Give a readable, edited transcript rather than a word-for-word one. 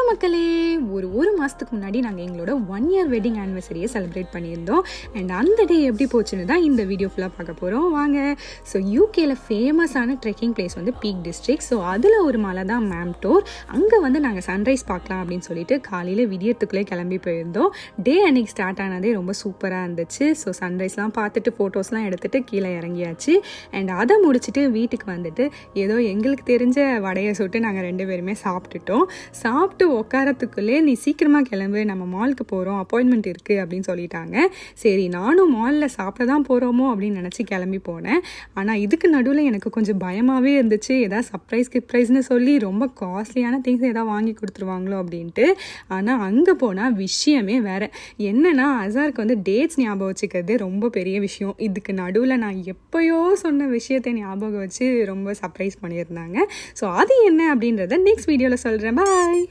மக்களே, ஒரு மாதத்துக்கு முன்னாடி நாங்கள் எங்களோட 1 year வெட்டிங் ஆனிவர்சரியை செலிப்ரேட் பண்ணியிருந்தோம். அண்ட் அந்த டே எப்படி போச்சுன்னு தான் இந்த வீடியோ ஃபுல்லாக பார்க்க போகிறோம் வாங்க. ஸோ யூகேயில் ஃபேமஸான ட்ரெக்கிங் பிளேஸ் வந்து பீக் டிஸ்ட்ரிக்ட். ஸோ அதில் ஒரு மலை தான் மேம்டோர். அங்கே வந்து நாங்கள் சன்ரைஸ் பார்க்கலாம் அப்படின்னு சொல்லிட்டு காலையில் விடியத்துக்குள்ளே கிளம்பி போயிருந்தோம். டே அன்னைக்கு ஸ்டார்ட் ஆனதே ரொம்ப சூப்பராக இருந்துச்சு. ஸோ சன்ரைஸ்லாம் பார்த்துட்டு ஃபோட்டோஸ்லாம் எடுத்துகிட்டு கீழே இறங்கியாச்சு. அண்ட் அதை முடிச்சுட்டு வீட்டுக்கு வந்துட்டு ஏதோ எங்களுக்கு தெரிஞ்ச வடையை சுட்டு நாங்கள் 2 பேருமே சாப்பிட்டுட்டோம். சாப்பிட்டு உட்காரத்துக்குள்ளே நீ சீக்கிரமாக கிளம்பு, நம்ம மாலுக்கு போகிறோம், அப்பாயின்மெண்ட் இருக்குது அப்படின்னு சொல்லிட்டாங்க. சரி, நானும் மாலில் சாப்பிட தான் போகிறோமோ அப்படின்னு நினச்சி கிளம்பி போனேன். ஆனால் இதுக்கு நடுவில் எனக்கு கொஞ்சம் பயமாகவே இருந்துச்சு. ஏதாவது சர்ப்ரைஸ்னு சொல்லி ரொம்ப காஸ்ட்லியான திங்ஸ் ஏதாவது வாங்கி கொடுத்துருவாங்களோ அப்படின்ட்டு. ஆனால் அங்கே போனால் விஷயமே வேறு. என்னென்னா அசாருக்கு வந்து டேட்ஸ் ஞாபகம் வச்சுக்கிறது ரொம்ப பெரிய விஷயம். இதுக்கு நடுவில் நான் எப்போயோ சொன்ன விஷயத்தை ஞாபகம் வச்சு ரொம்ப சர்ப்ரைஸ் பண்ணியிருந்தாங்க. ஸோ அது என்ன அப்படின்றத நெக்ஸ்ட் வீடியோவில் சொல்கிறேன். பாய்.